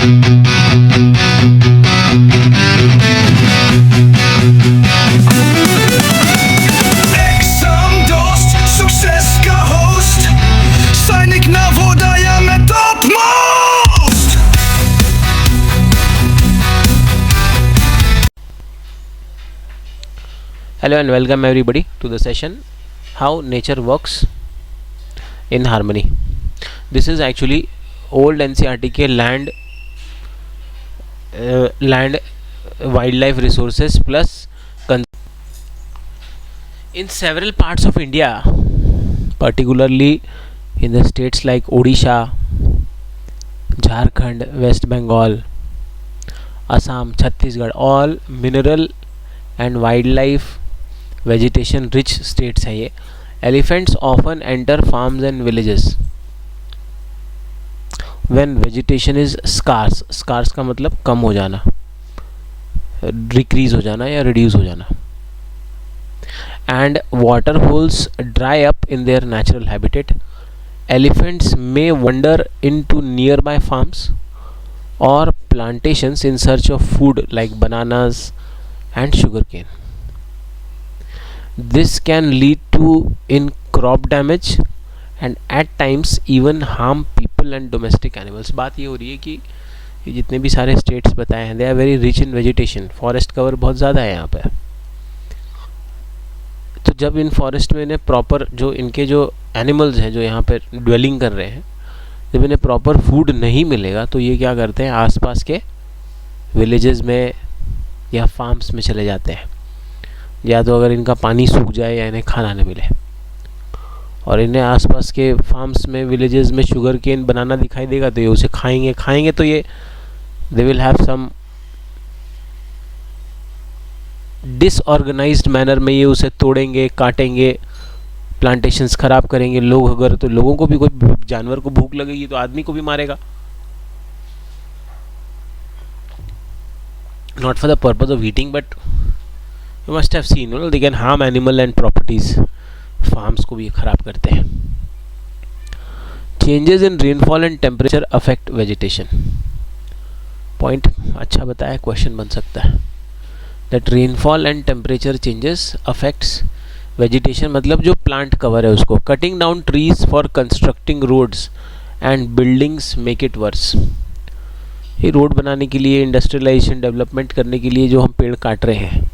Hello and welcome everybody to the session How Nature Works in Harmony. This is actually old NCERT के land wildlife resources plus in several parts of India, particularly in the states like Odisha, Jharkhand, West Bengal, Assam, Chhattisgarh, all mineral and wildlife vegetation rich states हैं ये. Elephants often enter farms and villages when vegetation is scarce. Scarce का मतलब कम हो जाना, decrease हो जाना या reduce हो जाना. And water holes dry up in their natural habitat. Elephants may wander into nearby farms or plantations in search of food like bananas and sugarcane. This can lead to in crop damage and at times even harm people and domestic animals. बात ये हो रही है कि ये जितने भी सारे states बताए हैं, they are very rich in vegetation. Forest cover बहुत ज़्यादा है यहाँ पे. तो जब इन फॉरेस्ट में इन्हें प्रॉपर जो इनके जो एनिमल्स हैं जो यहाँ पे ड्वेलिंग कर रहे हैं, जब इन्हें प्रॉपर फूड नहीं मिलेगा तो ये क्या करते हैं, आसपास के विलेजेस में या फार्म्स में चले जाते हैं. या तो अगर इनका पानी सूख जाए या इन्हें खाना न मिले और इन्हें आसपास के फार्म्स में विलेजेस में शुगर केन बनाना दिखाई देगा तो ये उसे खाएंगे तो ये they will have some disorganized manner में ये उसे तोड़ेंगे, काटेंगे, प्लांटेशंस ख़राब करेंगे. लोग अगर तो लोगों को भी, कोई जानवर को भूख लगेगी तो आदमी को भी मारेगा. Not for the purpose of eating but you must have seen, they can harm animal and properties. Farms को भी ख़राब करते हैं. Changes in rainfall and temperature affect vegetation. Point अच्छा बताया, क्वेश्चन बन सकता है. That rainfall and temperature changes affects vegetation, मतलब जो प्लांट कवर है उसको. Cutting down trees for constructing roads and buildings make it worse. ये रोड बनाने के लिए, इंडस्ट्रियलाइजेशन डेवलपमेंट करने के लिए जो हम पेड़ काट रहे हैं,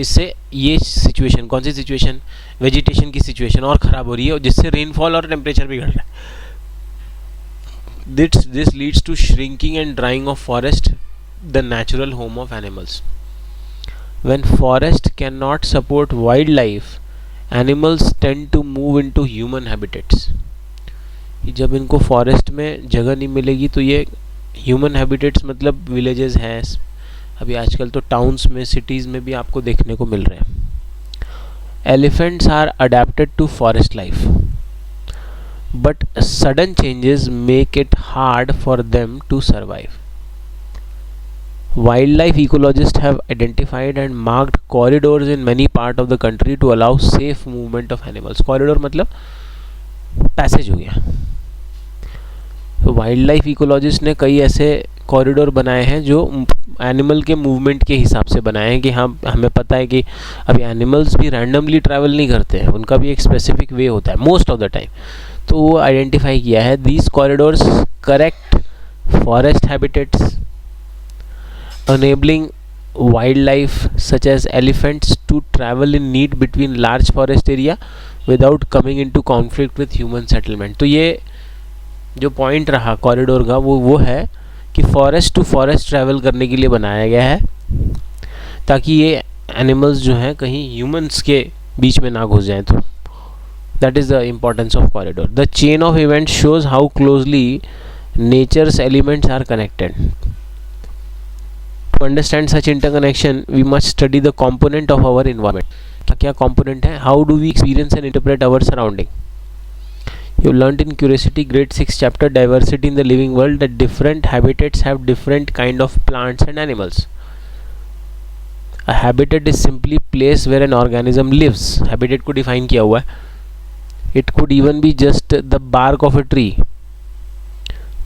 इससे ये सिचुएशन, कौन सी सिचुएशन, वेजिटेशन की सिचुएशन और ख़राब हो रही है और जिससे रेनफॉल और टेम्परेचर भी घट रहा है. This leads to shrinking and drying of forest, the natural home of animals. When forest can not support wild life, animals tend to move into human habitats. जब इनको फॉरेस्ट में जगह नहीं मिलेगी तो ये ह्यूमन हैबिटेट्स मतलब विलेजेस हैं, अभी आजकल तो टाउन्स में, सिटीज़ में भी आपको देखने को मिल रहे हैं. Elephants are adapted to forest life but sudden changes make it hard for them to survive. Wild life ecologists have identified and marked corridors in many part of the country to allow safe movement of animals. Corridor मतलब passage हो गया. तो wild life ecologist ने कई ऐसे corridor बनाए हैं जो एनिमल के मूवमेंट के हिसाब से बनाए हैं कि हमें पता है कि अभी एनिमल्स भी रैंडमली ट्रैवल नहीं करते हैं, उनका भी एक स्पेसिफिक वे होता है मोस्ट ऑफ द टाइम. तो वो आइडेंटिफाई किया है. These corridors correct forest habitats enabling wildlife such as elephants to travel in need between large forest area without coming into conflict with human settlement. तो ये जो point रहा corridor का वो है कि फॉरेस्ट टू फॉरेस्ट ट्रैवल करने के लिए बनाया गया है ताकि ये एनिमल्स जो हैं कहीं ह्यूमंस के बीच में ना घुस जाएं. तो that is the importance of corridor. The chain of events shows how closely nature's elements are connected. To understand such interconnection, we must study the component of our environment. क्या component है? How do we experience and interpret our surrounding? You learnt in Curiosity grade 6 chapter Diversity in the Living World that different habitats have different kind of plants and animals. A habitat is simply place where an organism lives. Habitat को define किया हुआ है. It could even be just the bark of a tree.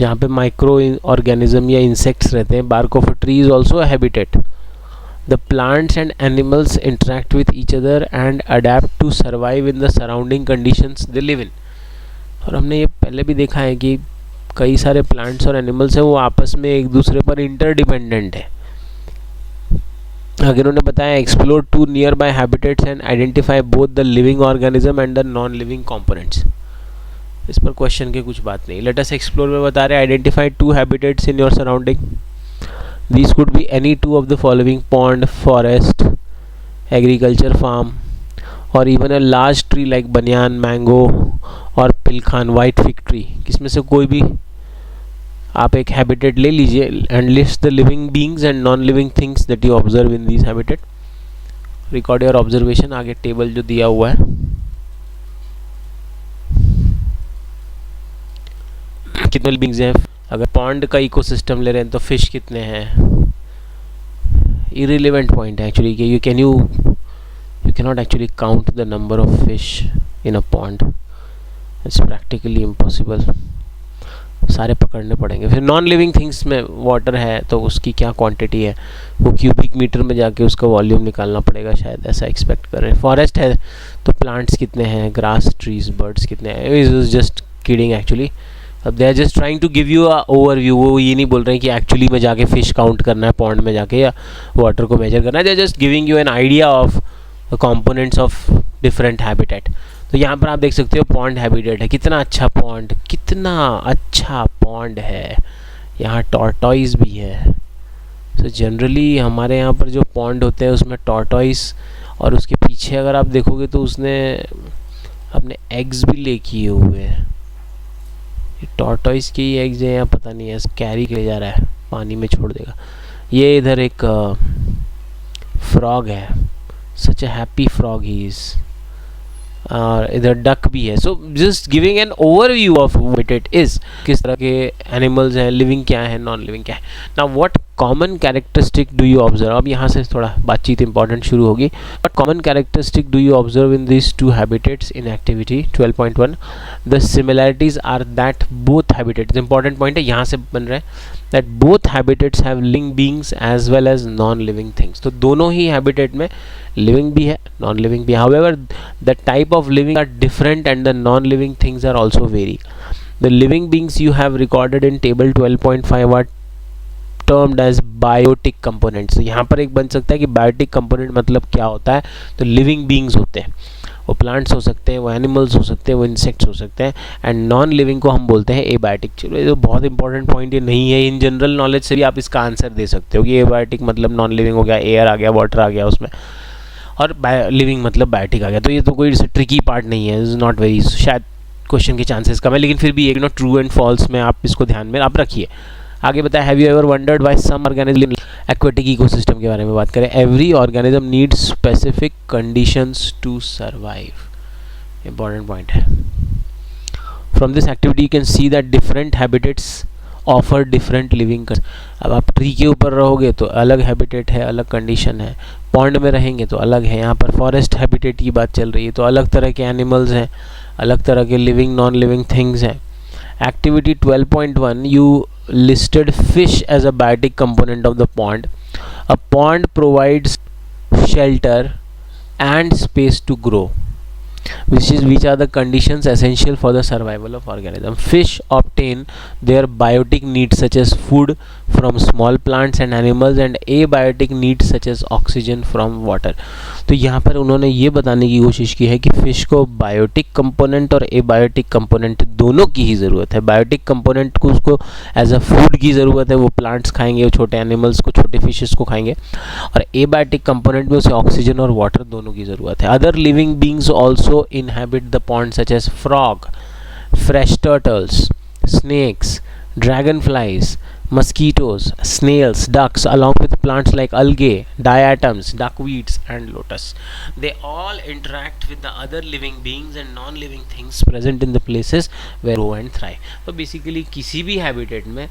जहाँ पे micro organism या insects रहते हैं. Bark of a tree is also a habitat. The plants and animals interact with each other and adapt to survive in the surrounding conditions they live in. और हमने ये पहले भी देखा है कि कई सारे प्लांट्स और एनिमल्स हैं वो आपस में एक दूसरे पर इंटरडिपेंडेंट है. आगे उन्होंने बताया explore to nearby habitats and identify both the living organism and the non living components. इस पर क्वेश्चन की कुछ बात नहीं. लेट अस एक्सप्लोर में बता रहे identify 2 habitats in your surrounding. These could be any 2 of the following: pond, forest, agriculture farm, और even a large tree like banyan, mango और पिलखान, वाइट फिग ट्री. किसमें से कोई भी आप एक हैबिटेट ले लीजिए and list the living beings and non living things that you observe in this habitat. Record your observation. आगे टेबल जो दिया हुआ है कितने बीइंग्स हैं. अगर पॉन्ड का इकोसिस्टम ले रहे हैं तो फिश कितने हैं. इररिलेवेंट पॉइंट है एक्चुअली कि you cannot actually count the number of fish in a pond. It's practically impossible. सारे पकड़ने पड़ेंगे. फिर नॉन लिविंग थिंग्स में वाटर है तो उसकी क्या क्वांटिटी है वो क्यूबिक मीटर में जाके उसका वॉल्यूम निकालना पड़ेगा शायद, ऐसा एक्सपेक्ट कर रहे हैं. फॉरेस्ट है तो प्लांट्स कितने हैं, ग्रास, ट्रीज, बर्ड्स कितने हैं. It is just kidding actually. अब they are just trying to give you a overview. वो ये नहीं बोल रहे हैं कि एक्चुअली में जाके फिश काउंट करना है पॉन्ड में जाके या वाटर को मेजर करना है. They are just giving you an idea of the components of different habitat. तो यहाँ पर आप देख सकते हो पॉन्ड हैबिटेट है. कितना अच्छा पॉन्ड है. यहाँ टॉर्टॉइस भी है. तो जनरली हमारे यहाँ पर जो पॉन्ड होते हैं उसमें टॉर्टॉइस, और उसके पीछे अगर आप देखोगे तो उसने अपने एग्स भी ले किए हुए हैं. टॉर्टॉइस के ही एग्स हैं या पता नहीं है, कैरी ले जा रहा है, पानी में छोड़ देगा. ये इधर एक फ्रॉग है. Such a happy frog he is. और इधर डक भी है. So just giving an overview of what it is, किस तरह के एनिमल्स हैं, लिविंग क्या है, नॉन लिविंग क्या है. Now what common characteristic do you observe. अब यहाँ से थोड़ा बातचीत इंपॉर्टेंट शुरू होगी. But common characteristic do you observe in this 2 habitats in activity 12.1. The similarities are that both habitats. Important point है, यहाँ से बन रहा है that both habitats have living beings as well as non-living things. तो दोनों ही habitat में living भी है, non-living भी है. However, the type of living are different and the non-living things are also vary. The living beings you have recorded in table 12.5 are termed as biotic components. तो यहाँ पर एक बन सकता है कि biotic component मतलब क्या होता है. तो living beings होते हैं, वो प्लांट्स हो सकते हैं, वो एनिमल्स हो सकते हैं, वो इंसेक्ट्स हो सकते हैं. एंड नॉन लिविंग को हम बोलते हैं एबायोटिक. चलो ये तो बहुत इंपॉर्टेंट पॉइंट ये नहीं है. इन जनरल नॉलेज से भी आप इसका आंसर दे सकते हो कि एबायोटिक मतलब नॉन लिविंग हो गया, एयर आ गया, वाटर आ गया उसमें, और लिविंग मतलब बायोटिक आ गया. तो ये तो कोई ट्रिकी पार्ट नहीं है. इज नॉट वेरी, शायद क्वेश्चन के चांसेस कम है, लेकिन फिर भी एक ट्रू एंड फॉल्स में आप इसको ध्यान में आप रखिए. आगे बताया have you ever wondered why some organism. Aquatic ecosystem के बारे में बात करें. Every organism needs specific conditions to survive. Important point है. From this activity you can see that different habitats offer different living. अब आप ट्री के ऊपर रहोगे तो अलग हैबिटेट है, अलग कंडीशन है. पॉन्ड में रहेंगे तो अलग है. यहाँ पर फॉरेस्ट हैबिटेट की बात चल रही है तो अलग तरह के एनिमल्स हैं, अलग तरह के लिविंग नॉन लिविंग थिंग्स हैं. Activity 12.1 you listed fish as a biotic component of the pond. A pond provides shelter and space to grow, which are the conditions essential for the survival of organism. Fish obtain their biotic needs such as food from small plants and animals and abiotic needs such as oxygen from water. तो यहाँ पर उन्होंने ये बताने की कोशिश की है कि फिश को बायोटिक कंपोनेंट और एबायोटिक कंपोनेंट दोनों की ही ज़रूरत है. बायोटिक कंपोनेंट को उसको एज अ फूड की ज़रूरत है, वो प्लांट्स खाएंगे, वो छोटे एनिमल्स को, छोटे फिशेस को खाएंगे. और एबायोटिक कंपोनेंट में उसे ऑक्सीजन और वाटर दोनों की ज़रूरत है. Other living beings also inhabit the pond such as frog, fresh turtles, snakes, dragonflies, mosquitoes, snails, ducks, along with plants like algae, diatoms, duckweeds and lotus. They all interact with the other living beings and non-living things present in the places where grow and thrive. तो basically किसी भी habitat में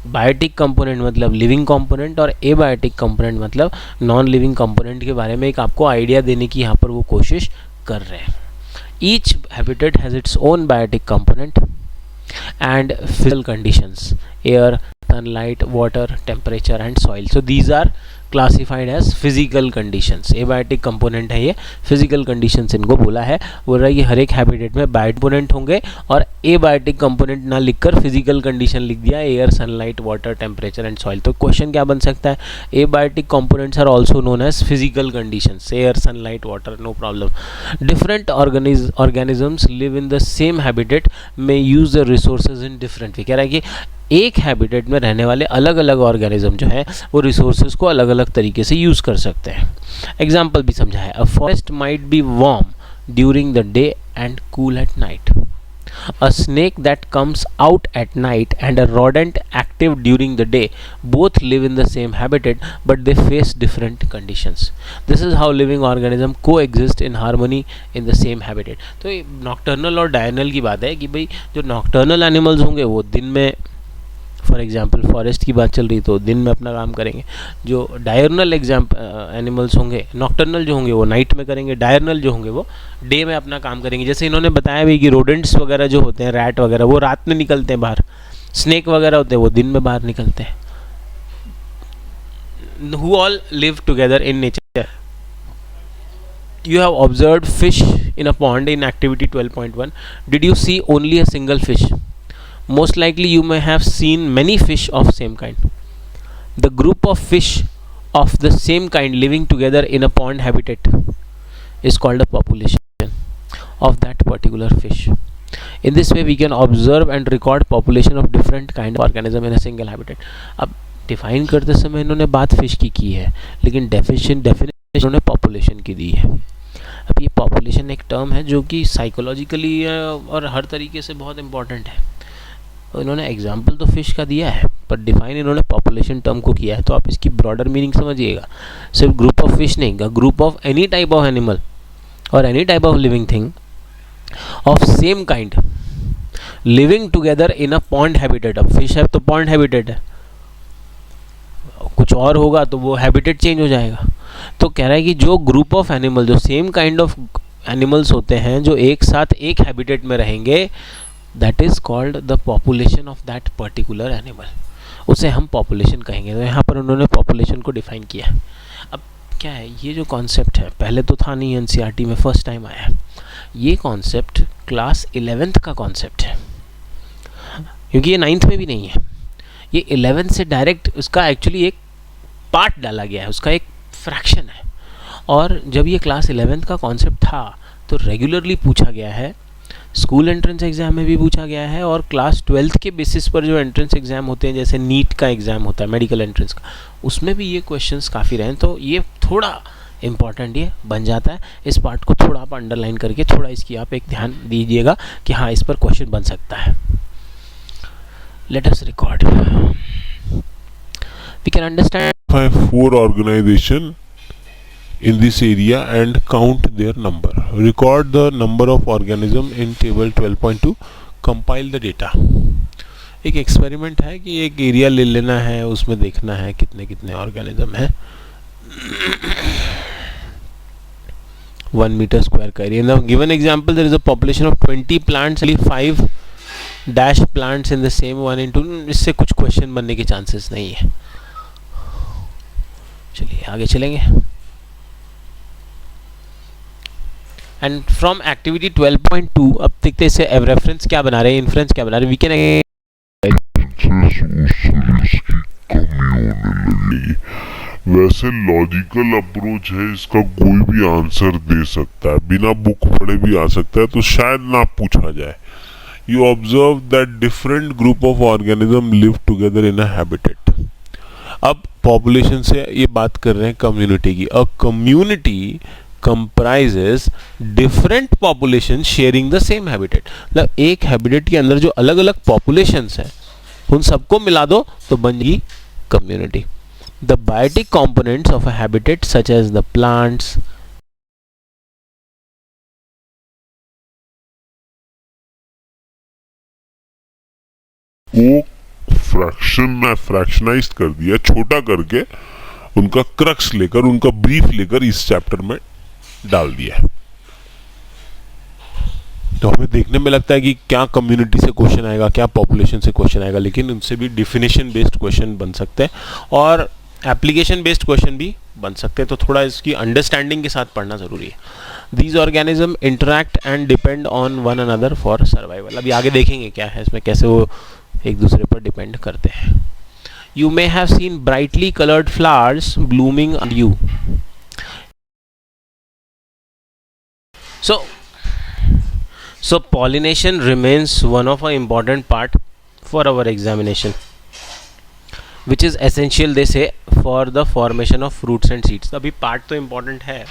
biotic component मतलब living component और abiotic component मतलब non living component के बारे में एक आपको आइडिया देने की यहाँ पर वो कोशिश कर रहे हैं. Each habitat has its own biotic component and physical conditions: air, sunlight, water, temperature and soil. So these are classified as physical conditions. Abiotic component है ये, फिजिकल कंडीशंस इनको बोला है. बोल रहा है कि हर एक हैबिटेट में बायोटिक कंपोनेंट होंगे और एबायोटिक कंपोनेंट ना लिखकर फिजिकल कंडीशन लिख दिया, air, sunlight, water, temperature and soil. तो क्वेश्चन क्या बन सकता है? Abiotic components are also known as physical conditions, air, sunlight, water, no problem. Different organisms live in the same habitat में use the resources in different way. कह रहा है कि एक हैबिटेट में रहने वाले अलग अलग ऑर्गेनिज्म जो है वो रिसोर्सेज को अलग अलग तरीके से यूज़ कर सकते हैं. एग्जाम्पल भी समझा है. A forest might be warm during the day and cool at night. A snake that comes out at night and a rodent active during the day both live in the same habitat but they face different conditions. This is how living organism coexist in harmony in the same habitat. तो ये nocturnal और diurnal की बात है कि भाई जो nocturnal animals होंगे वो दिन में, फॉर एग्जांपल फॉरेस्ट की बात चल रही तो दिन में अपना काम करेंगे. जो डायर्नल एनिमल्स होंगे, नॉक्टर्नल जो होंगे वो नाइट में करेंगे, डायर्नल जो होंगे वो डे में अपना काम करेंगे. जैसे इन्होंने बताया भी कि रोडेंट्स वगैरह जो होते हैं, रैट वगैरह, वो रात में निकलते हैं बाहर. स्नेक वगैरह होते हैं वो दिन में बाहर निकलते हैं. Who all live together in nature. You have observed fish in a pond in activity 12.1. Did you see only a single fish? Most likely you may have seen many fish of same kind. The group of fish of the same kind living together in a pond habitat is called a population of that particular fish. In this way we can observe and record population of different kind of organism in a single habitat. अब define करते समय इन्होंने बात fish की है, लेकिन definition इन्होंने population की दी है. अब ये पॉपुलेशन एक टर्म है जो कि साइकोलॉजिकली और हर तरीके से बहुत इंपॉर्टेंट है. इन्होंने एग्जाम्पल तो फिश का दिया है पर डिफाइन इन्होंने पॉपुलेशन टर्म को किया है. तो आप इसकी ब्रॉडर मीनिंग समझिएगा. सिर्फ ग्रुप ऑफ फिश नहीं, group of any type of animal और any type of living thing of same kind living together in a pond habitat. अब फिश है तो पॉन्ड हैबिटेट है, कुछ और होगा तो वो हैबिटेट चेंज हो जाएगा. तो कह रहा है कि जो ग्रुप ऑफ एनिमल, जो सेम काइंड ऑफ एनिमल्स होते हैं जो एक साथ एक हैबिटेट में रहेंगे, that is called the population of that particular animal. उसे हम पॉपुलेशन कहेंगे. तो यहाँ पर उन्होंने पॉपुलेशन को डिफाइन किया है. अब क्या है ये जो कॉन्सेप्ट है, पहले तो था नहीं, एनसीईआरटी में फर्स्ट टाइम आया है. ये कॉन्सेप्ट क्लास 11th का कॉन्सेप्ट है, क्योंकि ये 9th में भी नहीं है. ये 11th से डायरेक्ट उसका एक्चुअली एक पार्ट डाला गया है, उसका एक फ्रैक्शन है. और जब ये क्लास 11th का कॉन्सेप्ट था तो रेगुलरली पूछा गया है, स्कूल एंट्रेंस एग्ज़ाम में भी पूछा गया है और क्लास 12th के बेसिस पर जो एंट्रेंस एग्ज़ाम होते हैं, जैसे नीट का एग्ज़ाम होता है, मेडिकल एंट्रेंस का, उसमें भी ये क्वेश्चंस काफ़ी रहे. तो ये थोड़ा इम्पॉर्टेंट ये बन जाता है. इस पार्ट को थोड़ा आप अंडरलाइन करके थोड़ा इसकी आप एक ध्यान दीजिएगा कि हाँ इस पर क्वेश्चन बन सकता है. Let us record. We can understand 4 organization in this area and count their number. Record the number of organism in table 12.2. Compile the data. एक एक्सपेरिमेंट है कि एक एरिया ले लेना है, उसमें देखना है कितने कितने ऑर्गेनिज्म हैं. 1 meter square का area. In the given example there is a population of 20 plants, only 5 dash plants in the same 1:2. इससे कुछ क्वेश्चन बनने के चांसेस नहीं है. चलिए आगे चलेंगे. एंड फ्रॉम एक्टिविटी 12.2 अब देखते हैं इसे रेफरेंस क्या बना रहे हैं, इन्फ्रेंस क्या बना रहे हैं. वी कैन वैसे लॉजिकल अप्रोच है, इसका कोई भी आंसर दे सकता है, बिना बुक पढ़े भी आ सकता है, तो शायद ना पूछा जाए. You observe that different group of organism live together in a habitat. अब पॉपुलेशन से ये बात कर रहे हैं कम्युनिटी की. A community comprises different populations sharing the same habitat. मतलब एक हैबिटेट के अंदर जो अलग अलग populations हैं उन सबको मिला दो तो बन गई community. The biotic components of a habitat such as the plants, वो फ्रैक्शनाइज कर दिया, छोटा करके उनका क्रक्स लेकर, उनका ब्रीफ लेकर इस चैप्टर में डाल दिया है. तो हमें देखने में लगता है कि क्या कम्युनिटी से क्वेश्चन आएगा, क्या पॉपुलेशन से क्वेश्चन आएगा, लेकिन उनसे भी डिफिनेशन बेस्ड क्वेश्चन बन सकते हैं और एप्लीकेशन बेस्ड क्वेश्चन भी बन सकते हैं। तो थोड़ा इसकी अंडरस्टैंडिंग के साथ पढ़ना ज़रूरी है। These organism interact and depend on one another for survival. अभी आगे देखेंगे क्या है इसमें, कैसे वो एक दूसरे पर डिपेंड करते हैं। You may have seen brightly coloured flowers blooming on you. So pollination remains one of our important part for our examination, which is essential they say for the formation of fruits and seeds. अभी part तो important है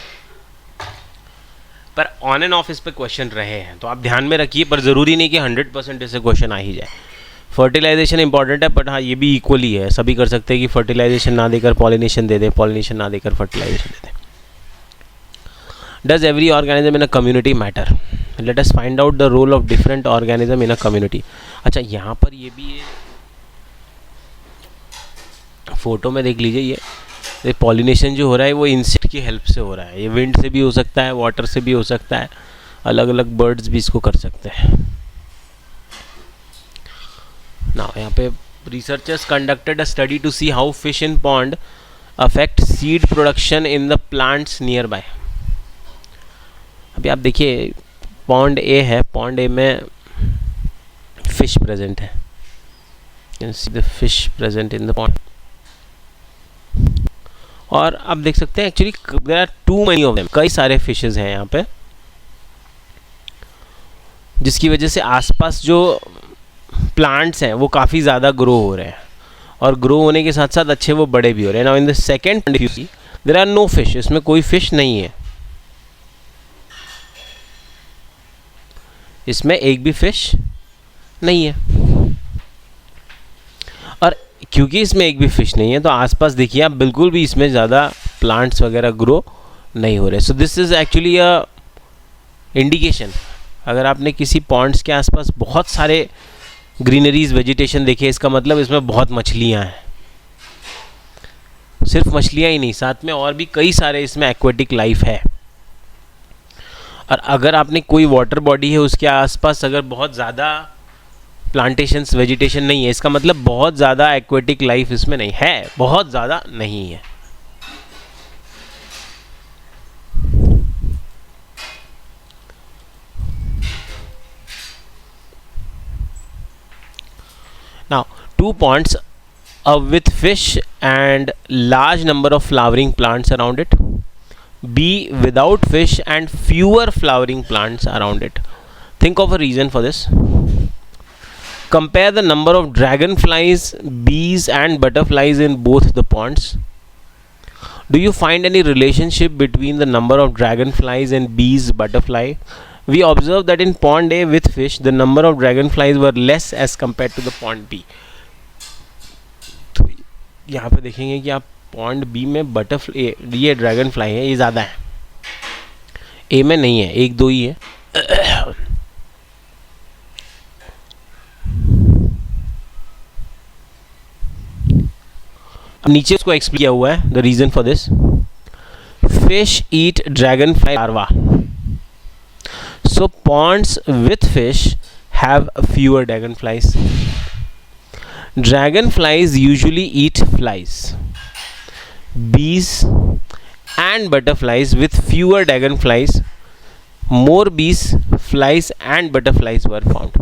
पर on end of इस पे question रहे हैं, तो आप ध्यान में रखिए, पर ज़रूरी नहीं कि 100% इससे क्वेश्चन आ ही जाए। फर्टिलाइजेशन इंपॉर्टेंट है, बट हाँ ये भी इक्वली है, सभी कर सकते हैं कि फर्टिलाइजेशन ना देकर पॉलिनेशन दे दें, पॉलिनेशन ना देकर फर्टिलाइजेशन दे दें। Does every organism in a community matter? Let us find out the role of different organism in a community. अच्छा, यहाँ पर ये भी है, फोटो में देख लीजिए, ये पॉलिनेशन जो हो रहा है वो इंसेक्ट की हेल्प से हो रहा है। ये विंड से भी हो सकता है, वाटर से भी हो सकता है, अलग अलग बर्ड्स भी इसको कर सकते हैं ना। यहाँ पे researchers conducted a study to see how fish in pond affect seed production in the plants nearby. अभी आप देखिए, पॉन्ड ए है, पॉन्ड ए में फिश प्रेजेंट है, you can see the fish present in the pond। और आप देख सकते हैं actually there are too many of them, कई सारे फिशेस हैं यहाँ पे, जिसकी वजह से आसपास जो प्लांट्स हैं वो काफ़ी ज़्यादा ग्रो हो रहे हैं, और ग्रो होने के साथ साथ अच्छे वो बड़े भी हो रहे हैं। Now in the second you see there are no fish, इसमें कोई फिश नहीं है, इसमें एक भी फिश नहीं है। और क्योंकि इसमें एक भी फिश नहीं है तो आसपास देखिए आप, बिल्कुल भी इसमें ज़्यादा प्लांट्स वगैरह ग्रो नहीं हो रहे। So this is actually a indication. अगर आपने किसी पॉन्ड्स के आसपास बहुत सारे ग्रीनरीज वेजिटेशन देखे, इसका मतलब इसमें बहुत मछलियाँ हैं। सिर्फ मछलियाँ ही नहीं, साथ में और भी कई सारे इसमें एक्वेटिक लाइफ है। और अगर आपने कोई वाटर बॉडी है उसके आसपास अगर बहुत ज़्यादा प्लांटेशंस वेजिटेशन नहीं है, इसका मतलब बहुत ज़्यादा एक्वेटिक लाइफ इसमें नहीं है, बहुत ज़्यादा नहीं है। Now, two ponds with fish and large number of flowering plants around it. B, without fish and fewer flowering plants around it. Think of a reason for this. Compare the number of dragonflies, bees and butterflies in both the ponds. Do you find any relationship between the number of dragonflies and bees, butterfly? We observe that in pond A with fish, the number of dragonflies were less as compared to the pond B. तो यहाँ पे देखेंगे कि आप pond B में butterfly, ये dragon fly है, ये ज़्यादा है, ए में नहीं है, एक दो ही है। अब नीचे उसको एक्सप्लेन किया हुआ है, the reason for this. Fish eat dragonfly larva, so ponds with fish have fewer dragonflies. Dragonflies usually eat flies. Bees and butterflies with fewer dragonflies, more bees, flies and butterflies were found.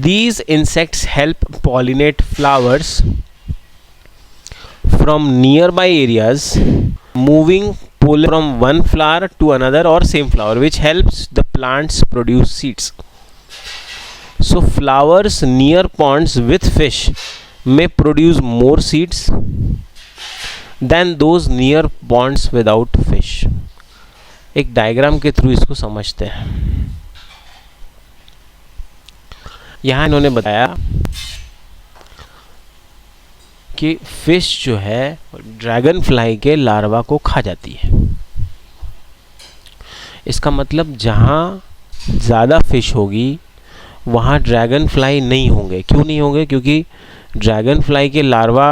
These insects help pollinate flowers from nearby areas, moving pollen from one flower to another or same flower, which helps the plants produce seeds. So flowers near ponds with fish may produce more seeds than those near ponds without fish. एक diagram के through इसको समझते हैं। यहाँ इन्होंने बताया कि fish जो है ड्रैगन फ्लाई के लार्वा को खा जाती है। इसका मतलब जहाँ ज़्यादा फिश होगी वहाँ ड्रैगन फ्लाई नहीं होंगे। क्यों नहीं होंगे? क्योंकि ड्रैगन फ्लाई के लार्वा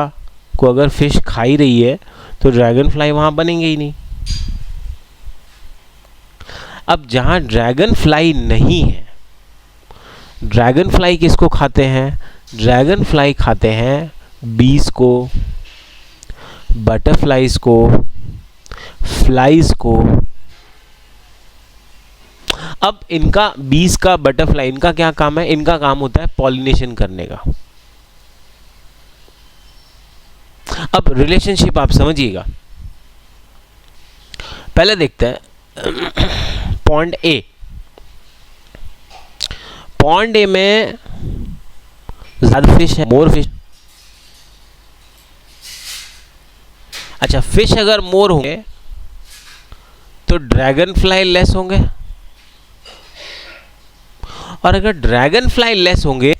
को अगर फिश खा ही रही है तो ड्रैगन फ्लाई वहाँ बनेंगे ही नहीं। अब जहाँ ड्रैगन फ्लाई नहीं है, ड्रैगन फ्लाई किसको खाते हैं? ड्रैगन फ्लाई खाते हैं बीज को, बटरफ्लाइज को, फ्लाइज को। अब इनका बीज का, बटरफ्लाई, इनका क्या काम है? इनका काम होता है पॉलिनेशन करने का। अब रिलेशनशिप आप समझिएगा। पहले देखते हैं पॉन्ड ए। पॉन्ड ए में ज्यादा फिश है, मोर फिश। अच्छा, फिश अगर मोर होंगे तो ड्रैगन फ्लाई लेस होंगे, और अगर ड्रैगन फ्लाई लेस होंगे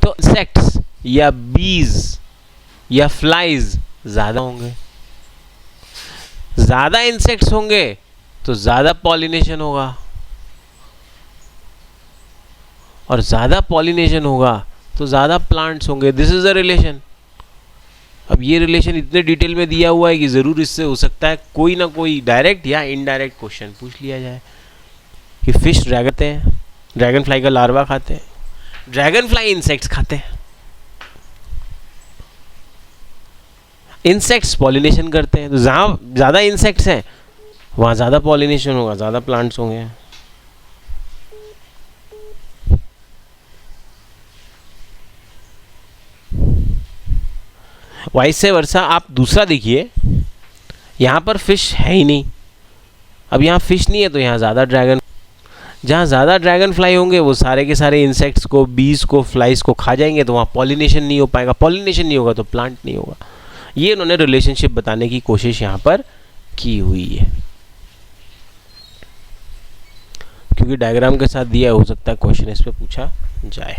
तो इंसेक्ट्स या बीज या फ्लाइज ज्यादा होंगे। ज्यादा इंसेक्ट्स होंगे तो ज्यादा पॉलिनेशन होगा, और ज्यादा पॉलिनेशन होगा तो ज्यादा प्लांट्स होंगे। This is a relation. अब ये रिलेशन इतने डिटेल में दिया हुआ है कि जरूर इससे हो सकता है कोई ना कोई डायरेक्ट या इनडायरेक्ट क्वेश्चन पूछ लिया जाए कि फिश ड्रैगन फ्लाई का लार्वा खाते हैं, ड्रैगन फ्लाई इंसेक्ट्स खाते हैं। इंसेक्ट्स पॉलिनेशन करते हैं, तो जहाँ ज़्यादा इंसेक्ट्स हैं वहाँ ज़्यादा पॉलिनेशन होगा, ज़्यादा प्लांट्स होंगे। वैसे वर्षा आप दूसरा देखिए, यहाँ पर फिश है ही नहीं। अब यहाँ फिश नहीं है तो यहाँ जहाँ ज़्यादा ड्रैगन फ्लाई होंगे वो सारे के सारे इंसेक्ट्स को, बीज को, फ्लाइज को खा जाएंगे, तो वहाँ पॉलिनेशन नहीं हो पाएगा। पॉलिनेशन नहीं होगा तो प्लांट नहीं होगा। ये उन्होंने रिलेशनशिप बताने की कोशिश यहाँ पर की हुई है, क्योंकि डायग्राम के साथ दिया हो सकता है क्वेश्चन इस पे पूछा जाए।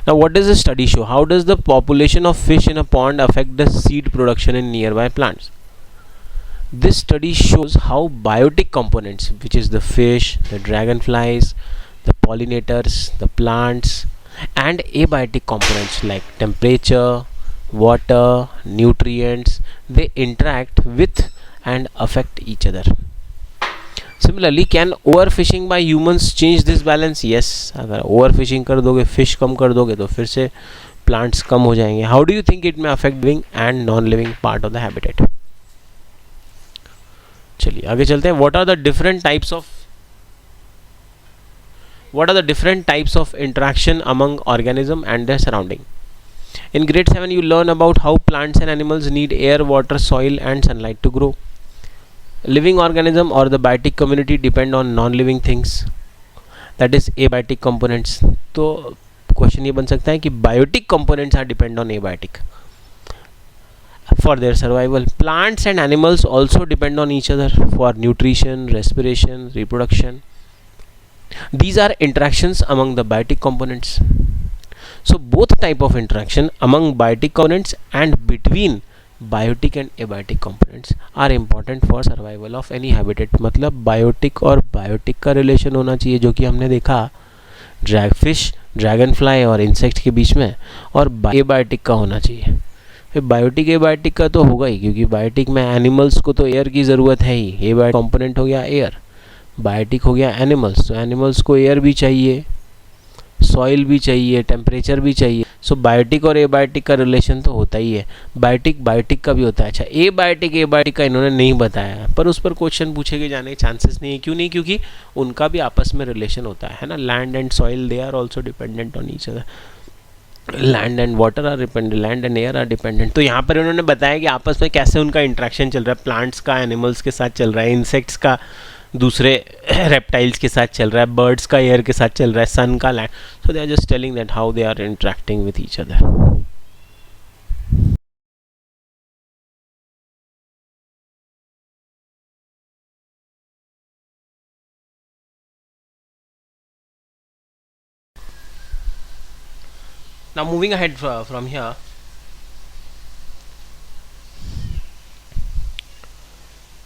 Now what does the study show? How does the population of fish in a pond affect the seed production in nearby plants? This study shows how biotic components, which is the fish, the dragonflies, the pollinators, the plants, and abiotic components like temperature, water, nutrients, they interact with and affect each other. Similarly, can overfishing by humans change this balance? Yes. अगर overfishing कर दोगे, fish कम कर दोगे तो फिर से plants कम हो जाएंगे. How do you think it may affect living and non-living part of the habitat? चलिए आगे चलते हैं. What are the different types of interaction among organism and their surrounding? In grade 7 you learn about how plants and animals need air, water, soil and sunlight to grow. Living organism or the biotic community depend on non-living things, that is abiotic components. तो question ये बन सकता है कि biotic components are depend on abiotic for their survival. Plants and animals also depend on each other for nutrition, respiration, reproduction. These are interactions among the biotic components. So both type of interaction among biotic components and between biotic and abiotic components are important for survival of any habitat. मतलब biotic और biotic का relation होना चाहिए, जो कि हमने देखा fish, dragonfly और इंसेक्ट के बीच में, और एबायोटिक का होना चाहिए. फिर बायोटिक एबायोटिक का तो होगा ही, क्योंकि बायोटिक में एनिमल्स को तो एयर की ज़रूरत है ही. एबायोटिक कंपोनेंट हो गया एयर, बायोटिक हो गया एनिमल्स, तो एनिमल्स को एयर भी चाहिए, सॉइल भी चाहिए, टेम्परेचर भी चाहिए. सो बायोटिक और एबायोटिक का रिलेशन तो होता ही है. बायोटिक का भी होता है. अच्छा, एबायोटिक का इन्होंने नहीं बताया, पर उस पर क्वेश्चन पूछे के जाने के चांसेस नहीं है. क्यों नहीं? क्योंकि उनका भी आपस में रिलेशन होता है ना. Land and soil they are also dependent on each other. Land and water are dependent, land and air are dependent. तो यहाँ पर इन्होंने बताया कि आपस में कैसे उनका इंट्रैक्शन चल रहा है. प्लांट्स का एनिमल्स के साथ चल रहा है, इंसेक्ट्स का दूसरे रेप्टाइल्स के साथ चल रहा है, बर्ड्स का एयर के साथ चल रहा है, सन का land. So they are just telling that how they are interacting with each other. Now moving ahead from here,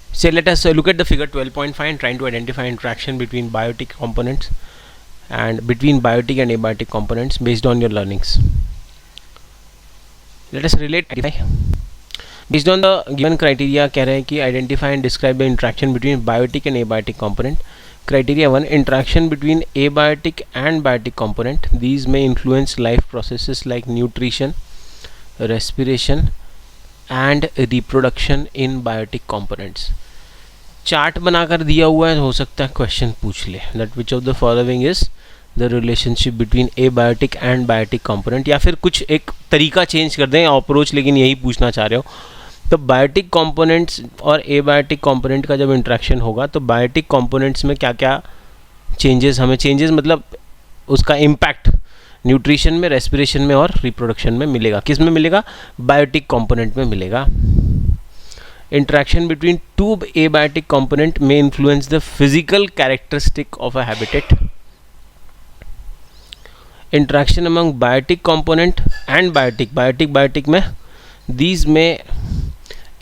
say let us look at the figure 12.5 and trying to identify interaction between biotic components and between biotic and abiotic components based on your learnings. Let us relate. Based on the given criteria कह रहे हैं कि identify and describe the interaction between biotic and abiotic component. Criteria 1, interaction between abiotic and biotic component. These may influence life processes like nutrition, respiration and reproduction in biotic components. Chart बनाकर दिया हुआ है, हो सकता है question पूछ ले. That which of the following is the relationship between abiotic and biotic component, या फिर कुछ एक तरीका चेंज कर दें अप्रोच, लेकिन यही पूछना चाह रहे हो. तो बायोटिक कंपोनेंट्स और एबायोटिक कंपोनेंट का जब इंट्रैक्शन होगा तो बायोटिक कंपोनेंट्स में क्या क्या चेंजेस, हमें चेंजेस मतलब उसका इम्पैक्ट न्यूट्रिशन में, रेस्पिरेशन में और रिप्रोडक्शन में मिलेगा. किस में मिलेगा? बायोटिक कंपोनेंट में मिलेगा. Interaction between two abiotic component में influence the physical characteristic of a habitat. Interaction among biotic component and biotic में these may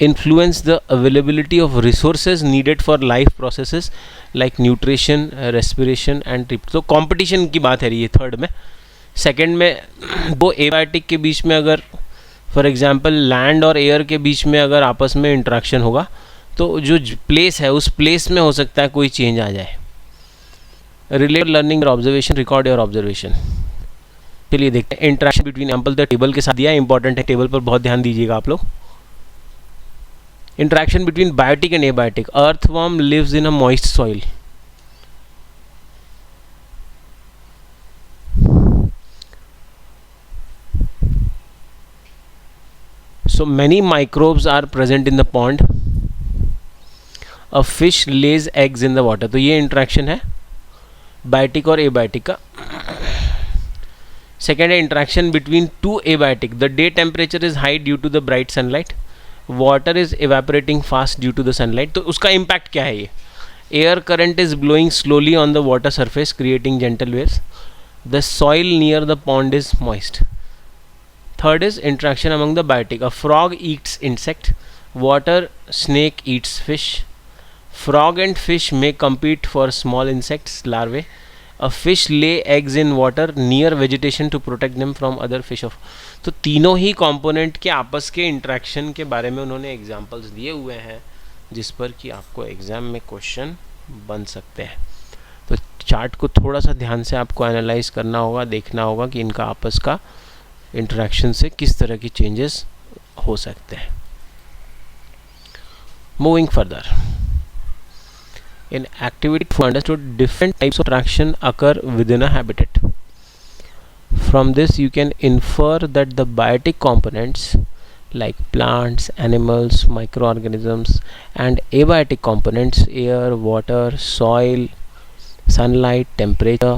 influence the availability of resources needed for life processes like nutrition, respiration and तो competition की बात है ये third में. Second में दो abiotic के बीच में अगर फॉर एग्जांपल लैंड और एयर के बीच में अगर आपस में इंट्रैक्शन होगा तो जो प्लेस है उस प्लेस में हो सकता है कोई चेंज आ जाए. रिलेट लर्निंग और ऑब्जर्वेशन, रिकॉर्ड योर ऑब्जर्वेशन. चलिए देखते हैं interaction between ample the table के साथ दिया है, इंपॉर्टेंट है, टेबल पर बहुत ध्यान दीजिएगा आप लोग. Interaction between biotic and abiotic. Earthworm lives in a moist soil. So many microbes are present in the pond. A fish lays eggs in the water. तो ये इंट्रैक्शन है बायोटिक और एबायोटिक का. सेकेंड है interaction between two abiotic. The day temperature is high due to the bright sunlight. Water is evaporating fast due to the sunlight. तो उसका impact क्या है? ये air current is blowing slowly on the water surface creating gentle waves. The soil near the pond is moist. Third is interaction among the biotic. A frog eats insect. Water snake eats fish. Frog and fish may compete for small insects larvae. A fish lay eggs in water near vegetation to protect them from other fish of. तो तीनों ही component के आपस के interaction के बारे में उन्होंने examples दिए हुए हैं जिस पर कि आपको एग्जाम में क्वेश्चन बन सकते हैं. तो चार्ट को थोड़ा सा ध्यान से आपको एनालाइज करना होगा, देखना होगा कि इनका आपस का इंटरेक्शन से किस तरह की चेंजेस हो सकते हैं. Moving further in activity for understood different types of interaction occur within a habitat. From this you can infer that the biotic components like plants, animals, microorganisms and abiotic components air, water, soil, sunlight, temperature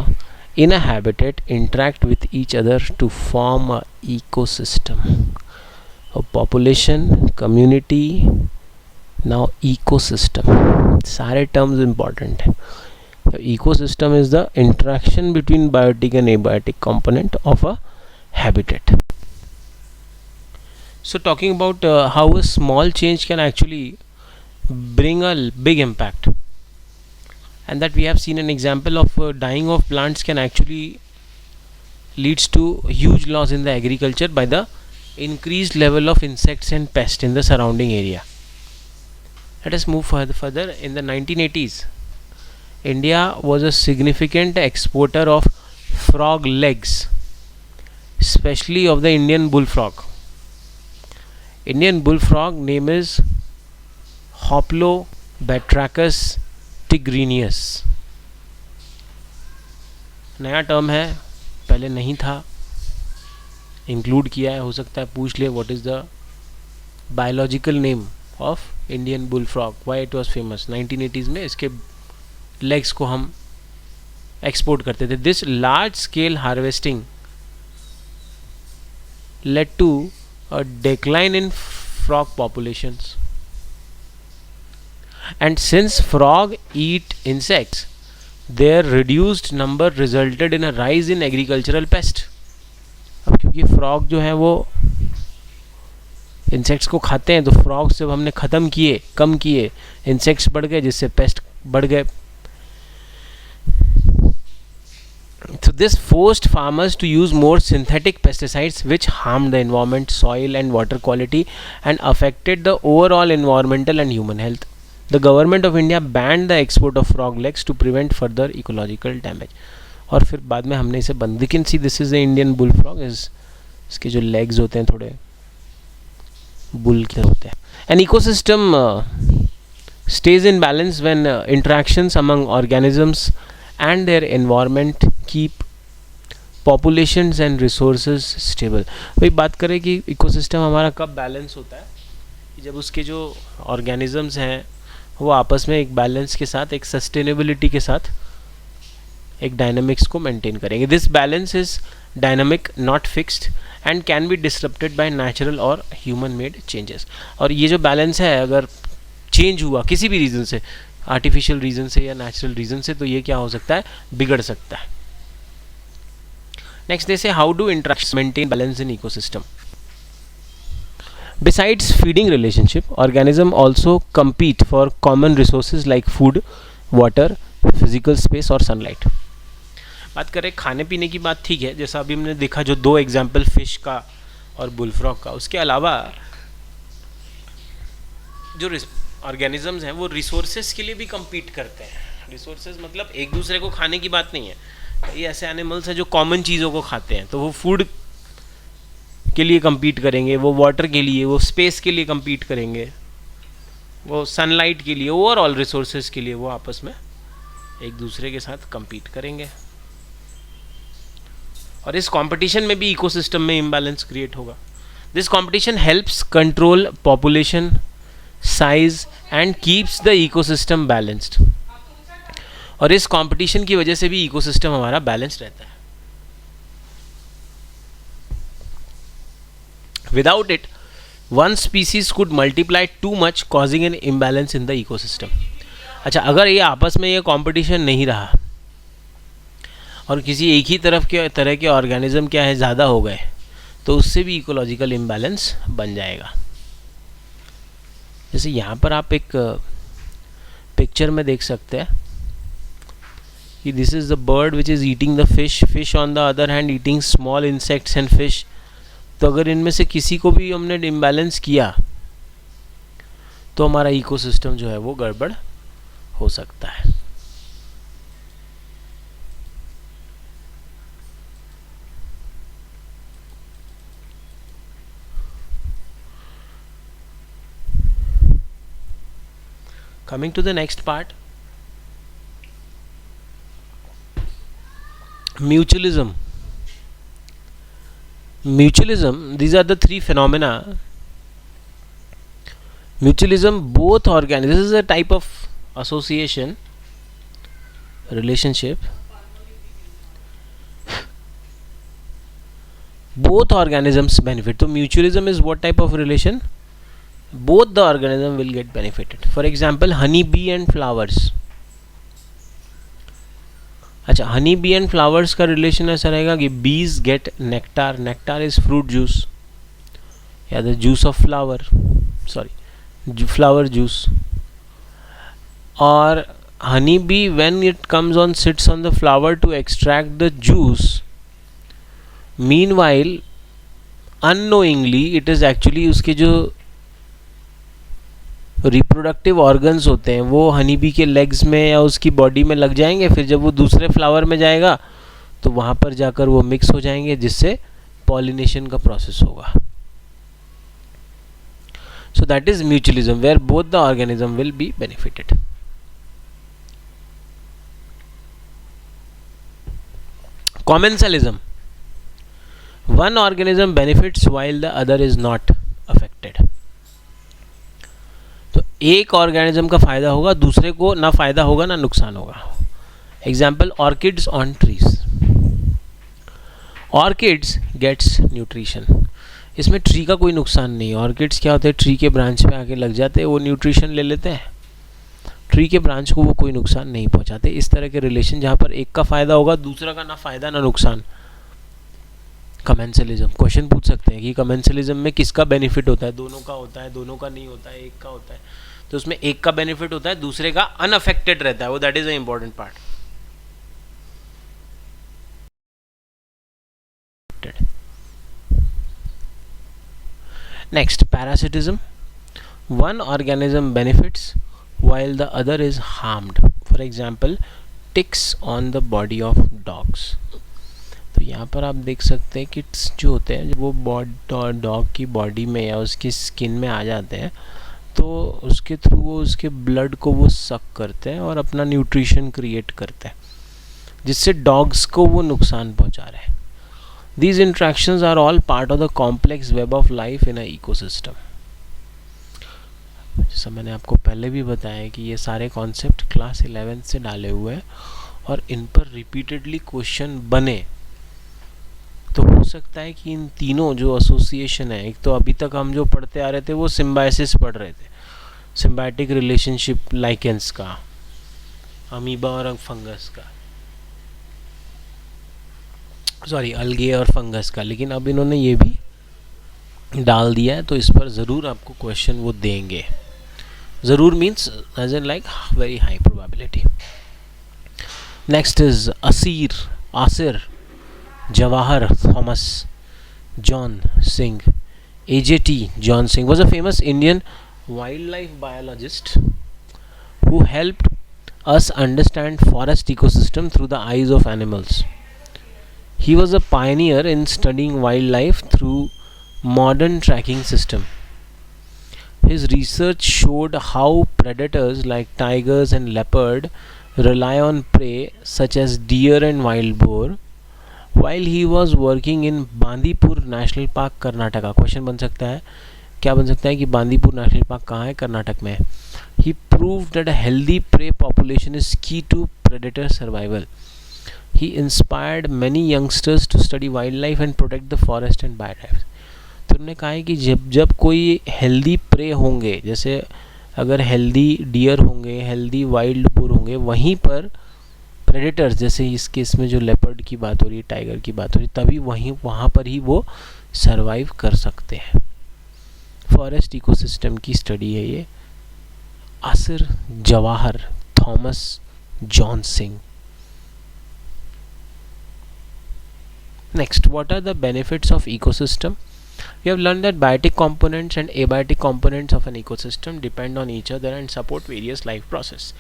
in a habitat interact with each other to form a ecosystem. A population, community, now ecosystem. सारे terms important हैं. So ecosystem is the interaction between biotic and abiotic component of a habitat. So talking about how a small change can actually bring a big impact. And that we have seen an example of dying of plants can actually leads to huge loss in the agriculture by the increased level of insects and pests in the surrounding area. Let us move further. In the 1980s, India was a significant exporter of frog legs, especially of the Indian bullfrog. Indian bullfrog name is Hoplobatrachus tigrinus. नया term है, पहले नहीं था, include किया है. हो सकता है पूछ ले what is the biological name of Indian bull frog, why it was famous. 1980s में इसके लेग्स को हम एक्सपोर्ट करते थे. This large scale harvesting led to a decline in frog populations, and since frog eat insects, their reduced number resulted in a rise in agricultural pest. अब क्योंकि frog जो है वो insects को खाते हैं तो frogs जब हमने ख़त्म किए, कम किए, insects बढ़ गए जिससे pest बढ़ गए. So this forced farmers to use more synthetic pesticides which harmed the environment, soil and water quality and affected the overall environmental and human health. The government of India banned the export of frog legs to prevent further ecological damage. और फिर बाद में हमने इसे बंद. We can see this is the Indian bullfrog. इसके जो legs होते हैं थोड़े bull की तरह होते हैं. An ecosystem stays in balance when interactions among organisms and their environment keep populations and resources stable. भाई बात करें कि इकोसिस्टम हमारा कब बैलेंस होता है, कि जब उसके जो ऑर्गेनिजम्स हैं वो आपस में एक बैलेंस के साथ, एक सस्टेनेबिलिटी के साथ एक डायनामिक्स को मेंटेन करेंगे. This balance is dynamic, not fixed and can be disrupted by natural और ह्यूमन मेड चेंजेस. और ये जो बैलेंस है अगर चेंज हुआ किसी भी रीज़न से, आर्टिफिशियल रीज़न से या नेचुरल रीज़न से, तो ये क्या हो सकता है, बिगड़ सकता है. नेक्स्ट, जैसे how do interaction maintain balance in ecosystem. Besides feeding relationship, organisms also compete for common resources like food, water, physical space और sunlight. बात करें खाने पीने की बात, ठीक है, जैसा अभी हमने देखा जो दो एग्जाम्पल फिश का और बुलफ्रॉग का, उसके अलावा जो ऑर्गेनिजम्स हैं वो रिसोर्सेज के लिए भी compete करते हैं. रिसोर्सेज मतलब एक दूसरे को खाने की बात नहीं है. ये ऐसे एनिमल्स हैं जो कॉमन चीज़ों को खाते हैं, तो वो फूड के लिए compete करेंगे, वो वाटर के लिए, वो स्पेस के लिए compete करेंगे, वो सनलाइट के लिए, ओवरऑल रिसोर्सेज के लिए वो आपस में एक दूसरे के साथ compete करेंगे. और इस कंपटीशन में भी इकोसिस्टम में इम्बैलेंस क्रिएट होगा. This competition helps control population size and keeps the ecosystem balanced. और इस कंपटीशन की वजह से भी इकोसिस्टम हमारा बैलेंस रहता है. Without it, one species could multiply too much, causing an imbalance in the ecosystem. अच्छा, अगर ये आपस में ये कंपटीशन नहीं रहा और किसी एक ही तरह के ऑर्गेनिज्म क्या है ज़्यादा हो गए, तो उससे भी इकोलॉजिकल इम्बैलेंस बन जाएगा. जैसे यहाँ पर आप एक पिक्चर में देख सकते हैं कि this is the bird which is eating the fish on the other hand eating small insects and fish. तो अगर इनमें से किसी को भी हमने इम्बैलेंस किया तो हमारा इकोसिस्टम जो है वो गड़बड़ हो सकता है. Coming to the next part, mutualism. Mutualism, these are the three phenomena. Mutualism, both organisms, this is a type of association, relationship. Both organisms benefit. So mutualism is what type of relation? Both the organism will get benefited. For example, honey bee and flowers. अच्छा, honey bee and flowers का relation ऐसा रहेगा कि bees get nectar. Nectar is fruit juice या the juice of flower, sorry flower juice. और honey bee when it comes on sits on the flower to extract the juice, meanwhile unknowingly it is actually उसके जो reproductive organs होते हैं वो honey bee के legs में या उसकी बॉडी में लग जाएंगे. फिर जब वो दूसरे फ्लावर में जाएगा तो वहाँ पर जाकर वो मिक्स हो जाएंगे, जिससे पॉलिनेशन का प्रोसेस होगा. So that is mutualism where both the organism will be benefited. Commensalism, one organism benefits while the other is not affected. तो एक ऑर्गेनिज्म का फायदा होगा, दूसरे को ना फायदा होगा ना नुकसान होगा. Example, orchids on trees. Orchids gets nutrition. इसमें ट्री का कोई नुकसान नहीं है. ऑर्किड्स क्या होते हैं, ट्री के ब्रांच पे आके लग जाते हैं, वो न्यूट्रिशन ले लेते हैं, ट्री के ब्रांच को वो कोई नुकसान नहीं पहुंचाते. इस तरह के रिलेशन जहाँ पर एक का फायदा होगा, दूसरा का ना फायदा ना नुकसान. कमेंसलिज्म, क्वेश्चन पूछ सकते हैं कि कमेंसलिज्म में किसका बेनिफिट होता है, दोनों का होता है, दोनों का नहीं होता है, एक का होता है. तो उसमें एक का बेनिफिट होता है, दूसरे का अनअफेक्टेड रहता है वो. That is a important part. Next, parasitism. One organism benefits while the other is harmed. For example, ticks on the body of dogs. तो यहाँ पर आप देख सकते हैं कि जो होते हैं वो डॉग की बॉडी में या उसकी स्किन में आ जाते हैं, तो उसके थ्रू वो उसके ब्लड को वो सक करते हैं और अपना न्यूट्रिशन क्रिएट करते हैं, जिससे डॉग्स को वो नुकसान पहुँचा रहे हैं. These interactions are all part of the complex web of life in a ecosystem. जैसा मैंने आपको पहले भी बताया कि ये सारे कॉन्सेप्ट क्लास 11 से डाले हुए हैं और इन पर रिपीटेडली क्वेश्चन बने, तो हो सकता है कि इन तीनों जो एसोसिएशन है, एक तो अभी तक हम जो पढ़ते आ रहे थे वो सिम्बायोसिस पढ़ रहे थे, सिम्बायोटिक रिलेशनशिप लाइकेंस का, अमीबा और फंगस का, सॉरी अलगे और फंगस का, लेकिन अब इन्होंने ये भी डाल दिया है, तो इस पर ज़रूर आपको क्वेश्चन वो देंगे. ज़रूर means as in like very high probability. Next is Asir Jawahar Thomas John Singh. AJT John Singh was a famous Indian wildlife biologist who helped us understand forest ecosystem through the eyes of animals. He was a pioneer in studying wildlife through modern tracking system. His research showed how predators like tigers and leopard rely on prey such as deer and wild boar. While he was working in Bandipur National Park, Karnataka. Question बन सकता है, क्या बन सकता है कि Bandipur national park कहाँ है? कर्नाटक में है. He proved that a healthy prey population is key to predator survival. He inspired many youngsters to study wildlife and protect the forest and wildlife. तो उन्होंने कहा है कि जब कोई हेल्दी प्रे होंगे, जैसे अगर हेल्दी डियर होंगे, हेल्दी वाइल्ड बोर होंगे, वहीं पर प्रेडेटर्स, जैसे इस केस में जो लेपर्ड की बात हो रही है, टाइगर की बात हो रही है, तभी वहाँ पर ही वो सरवाइव कर सकते हैं. फॉरेस्ट इकोसिस्टम की स्टडी है ये. Asir Jawahar Thomas John Singh. Next, what are the benefits of ecosystem? We have learned that biotic components and abiotic components of an ecosystem depend on each other and support various life processes.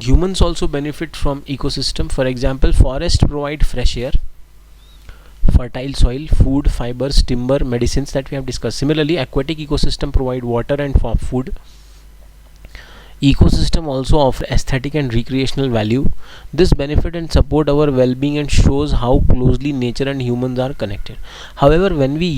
Humans also benefit from ecosystem. For example, forests provide fresh air, fertile soil, food, fibers, timber, medicines that we have discussed. Similarly, aquatic ecosystem provide water and food. Ecosystem also offer aesthetic and recreational value. This benefit and support our well-being and shows how closely nature and humans are connected. However, when we